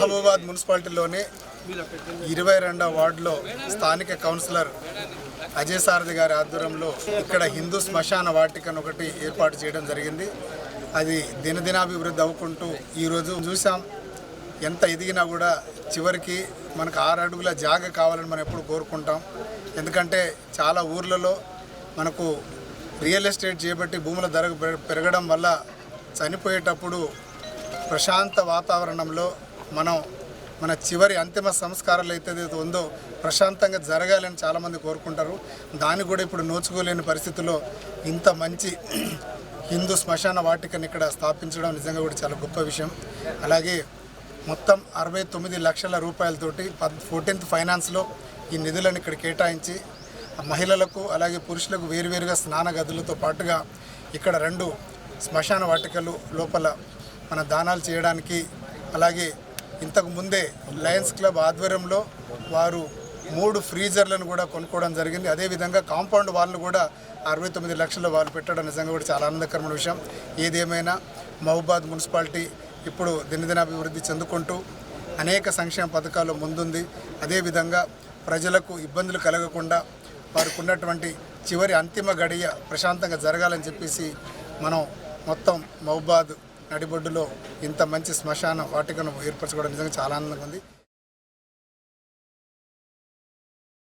మహబూబాద్ మున్సిపాలిటీలోని 22వ వార్డులో స్థానిక కౌన్సిలర్ అజయ్ సారథి గారి ఆధ్వర్యంలో ఇక్కడ హిందూ శ్మశాన వాటికను ఒకటి ఏర్పాటు చేయడం జరిగింది. అది దినదినాభివృద్ధి అవ్వుకుంటూ ఈరోజు చూసాం. ఎంత ఎదిగినా కూడా చివరికి మనకు 6 అడుగుల జాగ కావాలని మనం ఎప్పుడు కోరుకుంటాం. ఎందుకంటే చాలా ఊర్లలో మనకు రియల్ ఎస్టేట్ చేపట్టి భూముల ధర పెరగడం వల్ల చనిపోయేటప్పుడు ప్రశాంత వాతావరణంలో మన చివరి అంతిమ సంస్కారాలు అయితే ఉందో ప్రశాంతంగా జరగాలని చాలామంది కోరుకుంటారు. దాన్ని కూడా ఇప్పుడు నోచుకోలేని పరిస్థితుల్లో ఇంత మంచి హిందూ శ్మశాన వాటికను ఇక్కడ స్థాపించడం నిజంగా కూడా చాలా గొప్ప విషయం. అలాగే మొత్తం 69 లక్షల రూపాయలతోటి 14th ఫైనాన్స్లో ఈ నిధులను ఇక్కడ కేటాయించి మహిళలకు అలాగే పురుషులకు వేరువేరుగా స్నాన గదులతో పాటుగా ఇక్కడ 2 శ్మశాన వాటికలు లోపల మన దానాలు చేయడానికి, అలాగే ఇంతకు ముందే లయన్స్ క్లబ్ ఆధ్వర్యంలో వారు 3 ఫ్రీజర్లను కూడా కొనుక్కోవడం జరిగింది. అదేవిధంగా కాంపౌండ్ వాళ్ళు కూడా 69 లక్షల వాళ్ళు పెట్టడం నిజంగా కూడా చాలా ఆనందకరమైన విషయం. ఏదేమైనా మహబూబాద్ మున్సిపాలిటీ ఇప్పుడు దినదినాభివృద్ధి చెందుకుంటూ అనేక సంక్షేమ పథకాలు ముందుంది. అదేవిధంగా ప్రజలకు ఇబ్బందులు కలగకుండా వారికి ఉన్నటువంటి చివరి అంతిమ గడియ ప్రశాంతంగా జరగాలని చెప్పేసి మనం మొత్తం మహబూబాద్ నడిబొడ్డులో ఇంత మంచి శ్మశాన వాటికను ఏర్పరచుకోవడం నిజంగా చాలా ఆనందంగా ఉంది.